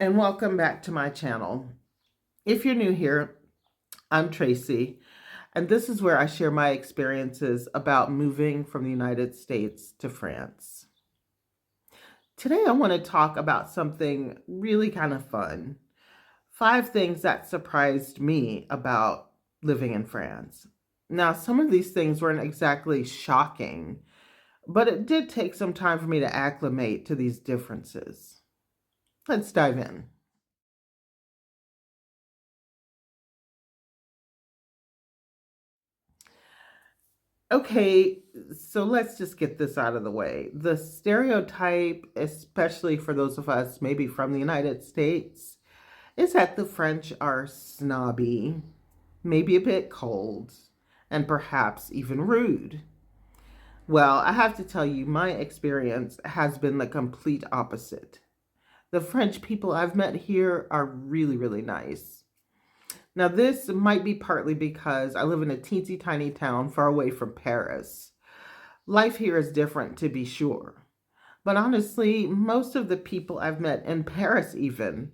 and welcome back to my channel. If you're new here, I'm Tracy, and this is where I share my experiences about moving from the United States to France. Today I want to talk about something really kind of fun. 5 things that surprised me about living in France. Now, some of these things weren't exactly shocking, but it did take some time for me to acclimate to these differences. Let's dive in. Okay, so let's just get this out of the way. The stereotype, especially for those of us maybe from the United States, is that the French are snobby, maybe a bit cold, and perhaps even rude. Well, I have to tell you, my experience has been the complete opposite. The French people I've met here are really, really nice. Now, this might be partly because I live in a teensy tiny town far away from Paris. Life here is different, to be sure. But honestly, most of the people I've met in Paris, even,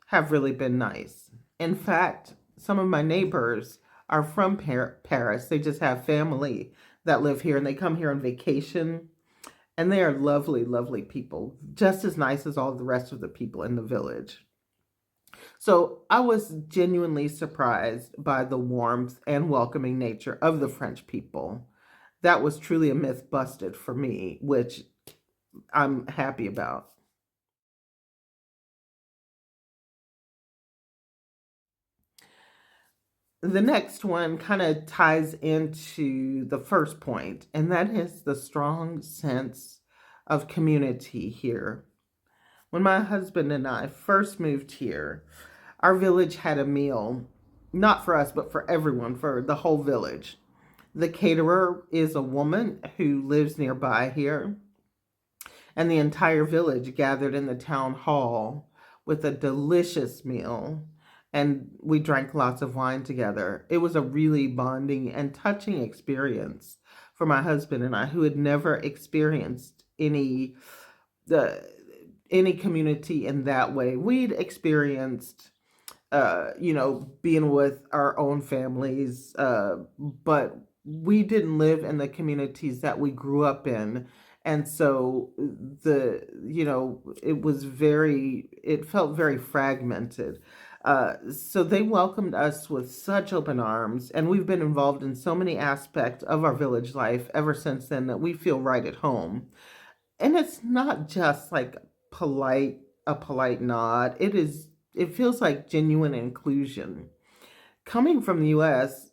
have really been nice. In fact, some of my neighbors are from Paris. They just have family that live here and they come here on vacation. And they are lovely, lovely people, just as nice as all the rest of the people in the village. So I was genuinely surprised by the warmth and welcoming nature of the French people. That was truly a myth busted for me, which I'm happy about. The next one kind of ties into the first point, and that is the strong sense of community here. When my husband and I first moved here, our village had a meal, not for us, but for everyone, for the whole village. The caterer is a woman who lives nearby here, and the entire village gathered in the town hall with a delicious meal, and we drank lots of wine together. It was a really bonding and touching experience for my husband and I, who had never experienced the any community in that way. We'd experienced being with our own families, but we didn't live in the communities that we grew up in. And so it felt very fragmented. So they welcomed us with such open arms, and we've been involved in so many aspects of our village life ever since then that we feel right at home. And it's not just like a polite nod. It feels like genuine inclusion. Coming from the US,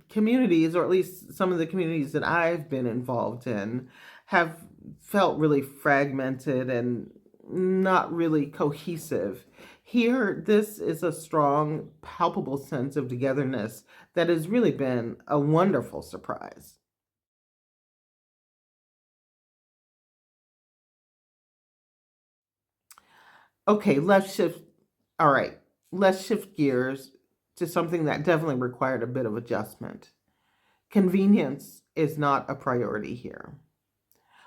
communities, or at least some of the communities that I've been involved in, have felt really fragmented and not really cohesive. Here, this is a strong, palpable sense of togetherness that has really been a wonderful surprise. Okay, let's shift. All right, let's shift gears to something that definitely required a bit of adjustment. Convenience is not a priority here.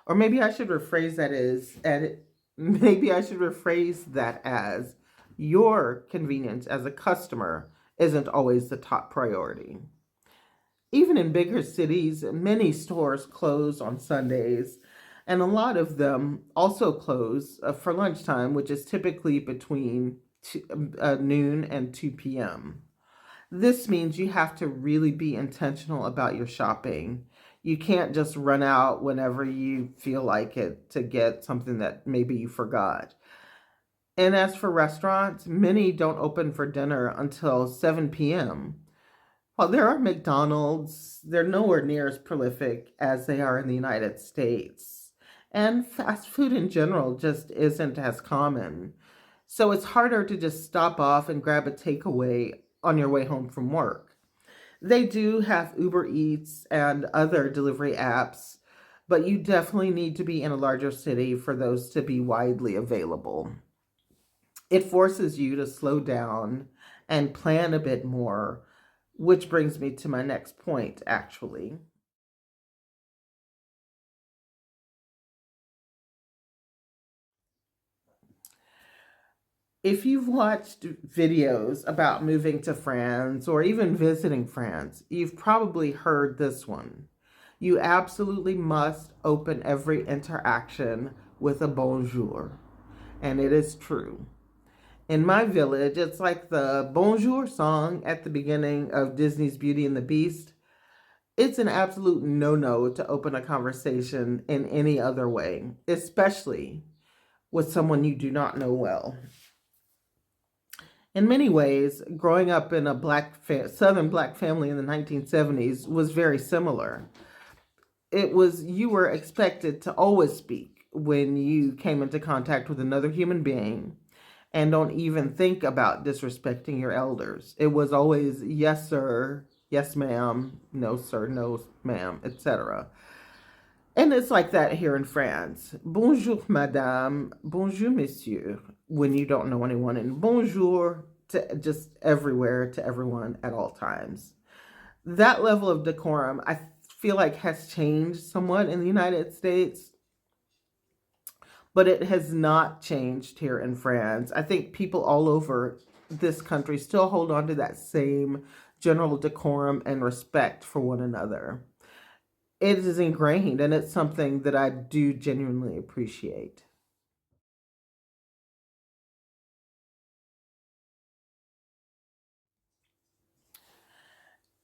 Or maybe I should rephrase that maybe I should rephrase that as your convenience as a customer isn't always the top priority. Even in bigger cities, many stores close on Sundays, and a lot of them also close for lunchtime, which is typically between noon and 2 p.m. This means you have to really be intentional about your shopping. You can't just run out whenever you feel like it to get something that maybe you forgot. And as for restaurants, many don't open for dinner until 7 p.m. While there are McDonald's, they're nowhere near as prolific as they are in the United States. And fast food in general just isn't as common. So it's harder to just stop off and grab a takeaway on your way home from work. They do have Uber Eats and other delivery apps, but you definitely need to be in a larger city for those to be widely available. It forces you to slow down and plan a bit more, which brings me to my next point, actually. If you've watched videos about moving to France or even visiting France, you've probably heard this one. You absolutely must open every interaction with a bonjour. And it is true. In my village, it's like the bonjour song at the beginning of Disney's Beauty and the Beast. It's an absolute no-no to open a conversation in any other way, especially with someone you do not know well. In many ways, growing up in a Southern Black family in the 1970s was very similar. You were expected to always speak when you came into contact with another human being, and don't even think about disrespecting your elders. It was always yes, sir, yes, ma'am, no, sir, no, ma'am, etc. And it's like that here in France. Bonjour, madame. Bonjour, monsieur, when you don't know anyone. And bonjour to just everywhere, to everyone at all times. That level of decorum, I feel like, has changed somewhat in the United States, but it has not changed here in France. I think people all over this country still hold on to that same general decorum and respect for one another. It is ingrained, and it's something that I do genuinely appreciate.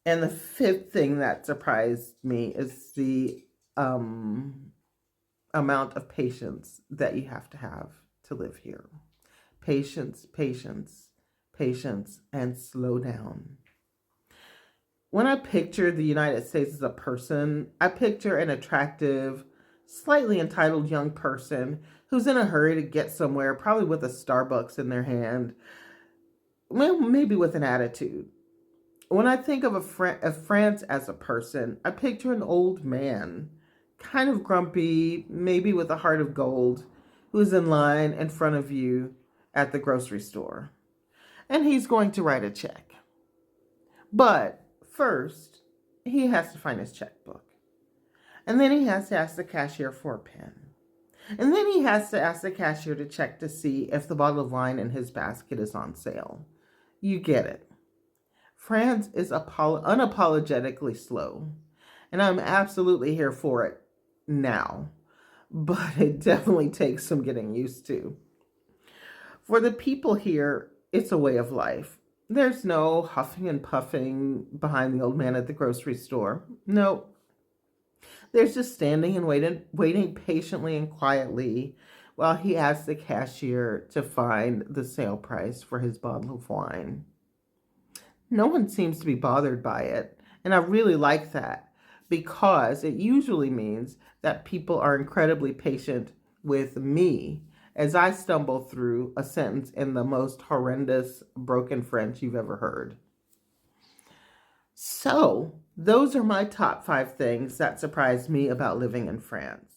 And the fifth thing that surprised me is the um, amount of patience that you have to live here. Patience, patience, patience, and slow down. When I picture the United States as a person, I picture an attractive, slightly entitled young person who's in a hurry to get somewhere, probably with a Starbucks in their hand, well, maybe with an attitude. When I think of of France as a person, I picture an old man, kind of grumpy, maybe with a heart of gold, who's in line in front of you at the grocery store. And he's going to write a check. But first, he has to find his checkbook. And then he has to ask the cashier for a pen. And then he has to ask the cashier to check to see if the bottle of wine in his basket is on sale. You get it. France is unapologetically slow, and I'm absolutely here for it now, but it definitely takes some getting used to. For the people here, it's a way of life. There's no huffing and puffing behind the old man at the grocery store. No, there's just standing and waiting patiently and quietly while he asks the cashier to find the sale price for his bottle of wine. No one seems to be bothered by it, and I really like that because it usually means that people are incredibly patient with me as I stumble through a sentence in the most horrendous broken French you've ever heard. So, those are my top 5 things that surprised me about living in France.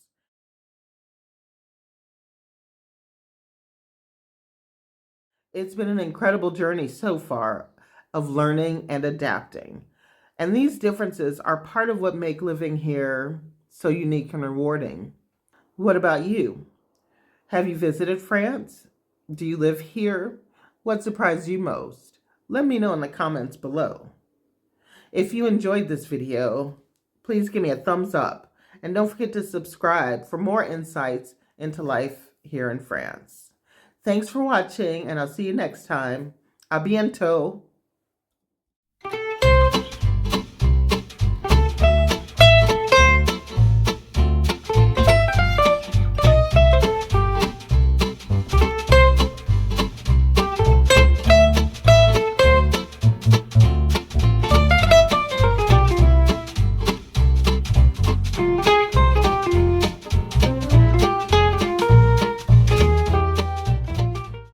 It's been an incredible journey so far of learning and adapting. And these differences are part of what make living here so unique and rewarding. What about you? Have you visited France? Do you live here? What surprised you most? Let me know in the comments below. If you enjoyed this video, please give me a thumbs up and don't forget to subscribe for more insights into life here in France. Thanks for watching, and I'll see you next time. À bientôt.